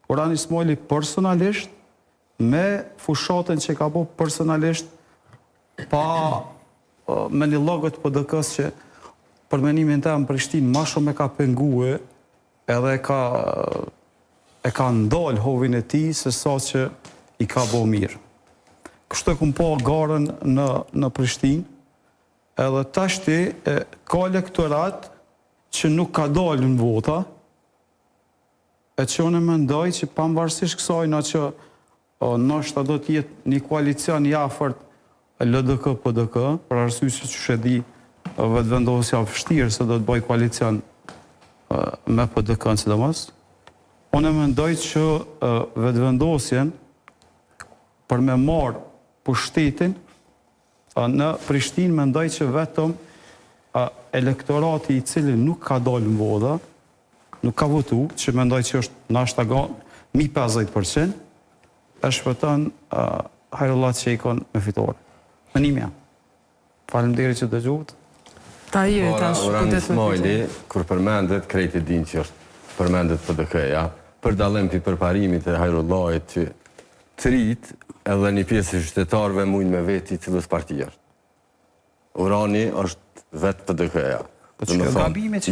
Orhan Ismaili personalisht, me fushatën që ka po personalisht, pa me një logët PDK-s që për menimin të në Prishtinë ma shumë e ka pengue edhe e ka ndalë hovin e ti se sa që i ka bo mirë. Kështu e kumë po garën në Prishtinë, edhe tashti ka elektorat që nuk ka dalë në vota, e që unë mendoj që pavarësisht kësajna që nështë do t'jetë një koalicion i afërt LDK-PDK, për arsye se që shedi vetëvendosja vështirë se do të bëj koalicion me PDK-n sidomos, unë mendoj që vetëvendosjen për me marë pushtetin në Prishtinë mendoj që vetëm elektorati i cili nuk ka dalë në vota, nuk ka votu, që mendoj që është nashta 50%, e shpëton Hajrullah Çekon me fitore. Menimja. Faleminderit që dëgjuat. Orhan Ismaili, kur përmendet, krejt e din që është përmendet PDK-ja, për dallim pi përparimit e Hajrullahit që trit edhe një pjesë e qytetarëve mujnë me veti cilës parti është. Orhani është vetë PDK-ja.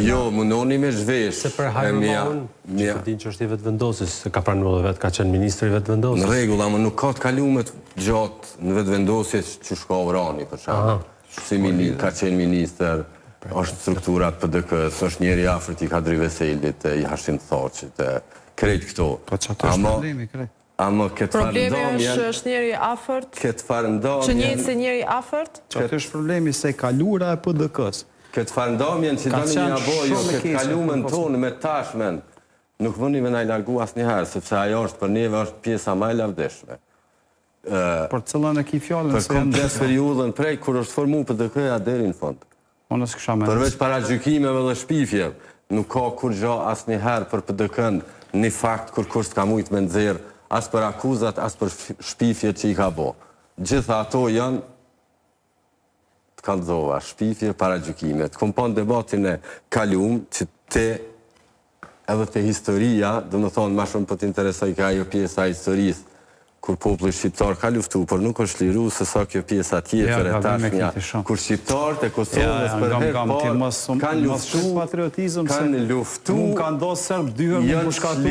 Jo, mundoni me zhvesh. Se për Hajrullahun, që din që është i vetëvendosis, se ka pranuar dhe vetë, ka qenë ministri i vetëvendosis. Në rregull, ama nuk ka të kalumet gjatë në vetëvendosjes që shka Orhani, për shkak. Si ka qenë minister, është strukturat PDK-s, është njeri afërt i Kadri Veselit, i Hashim Thaçit, krejt këto. Po që atë është problemi, krejt. Problemi është njeri afërt, që njëjtë se njeri afërt? Që atë është problemi se kalura e PDK-s. Këtë farëndamjen që doni një abojo, këtë kalumen tonë me tashmen, nuk vëni me na i largu asë njëherë, sepse ajo është për neve është pjesa ma e lavdeshme. Për cëllën e ki fjallën për komplet periudhën prej, kur është formu PDK-ja deri në fund. Përveç para gjykimeve dhe shpifje, nuk ka kur gjo asë njëherë për PDK-n një fakt kur kur s'ka mujtë me nëzirë, asë për akuzat, asë për shpifje që i ka bo. Gjitha ato janë kallëzova, shpifje, para gjykimet. Kom pa në debatin e kalum, që te edhe te historia, dhe më thonë, ma shumë për t'interesoj ka ajo pjesa historisë, kur populli shqiptar ka luftu, por nuk është liru se sa kjo pjesa tjetër e tashmja, kur shqiptarët e Kosovës për herë parë kanë luftu, kanë do sërbë dyhër më pushkatu,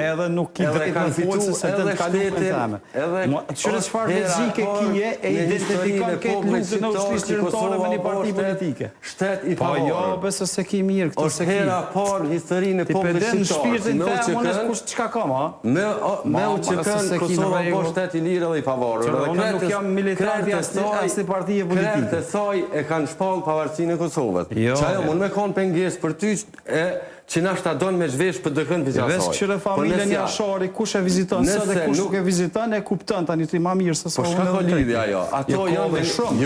edhe nuk i drejtë në forcë se të të kalumë në teme. Qërë qëfar lezike kje e identifikan këtë lukë në ushtrisë qërëtore me një parti politike. Pa jo, besë se ki mirë këtë se ki. Është hera parë historinë e popullit shqiptarë. Po shteti lirë dhe i pavarur. Unë nuk jam militanti asë një partije politike. Kretë e saj e kanë shpallë pavarësinë e Kosovës. Qajo, mund me konë penges për ty që nashta donë me zhvesh për dëkën vizja saj. Vesh këshire familjen Jashari, kush e viziton së dhe kush nuk e viziton, e kuptën, tani ti ma mirë se sa unë edhe të. Po shka ka lidhja jo? Ato janë shumë.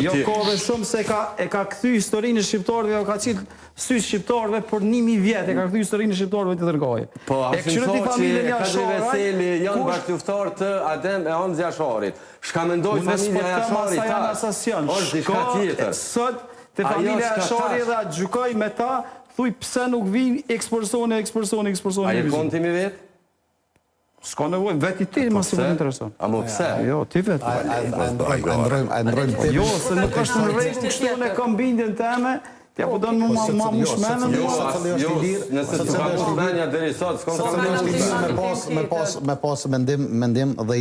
Jo ka dhe shumë se e ka këthy historinë shqiptarëve, ka qitë sy shqiptarëve për 1000 vjetë, e ka këthy historinë shqiptarëve të tërgoj. Po, asim thot që Kadri Veseli janë bashkëluftar të Adem e Hamz Jasharit. Shka mendoj familja Jashari ta, është diçka tjetër. Sot, të familja Jashari dhe atë gjukoj me ta, thuj pëse nuk vinë ekspersone. A je konë timi vetë? S'ka nevojë, veti ti ma si vëtë intereson. A mo pëse? Jo, ti vetë. A ndrojmë të... Jo, se nuk është në rejtë kështu në kam bindjen teme, tja po donë ma mushmenën. Jo, nëse të ka mushmenja dheri sot, me pas mendim dhe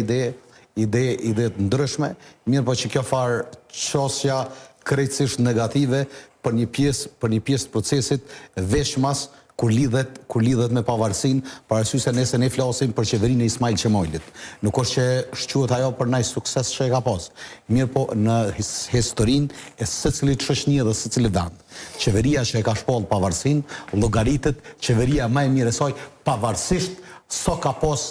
ide të ndryshme, mirë po që kjo farë qosja krejtësisht negative për një pjesë të procesit veç mas kur lidhet me pavarësin, parasy se nese ne flasim për qeverinë e Ismail Qemojlit. Nuk është që shquhet ajo për naj sukses që e ka pas. Mirë po në historinë e secilit shoqënie dhe secilit vend. Qeveria që e ka shpallë pavarësin, llogaritet qeveria më e mirë e saj, pavarësisht sa ka pas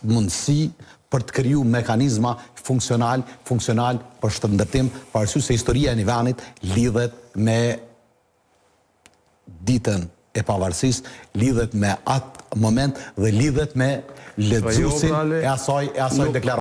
mundësi për të kriju mekanizma funksional për shëndërtim, parasy se historia e një venit lidhet me ditën e pavarësisë, lidhet me atë moment dhe lidhet me lexuesin e asaj deklaratë.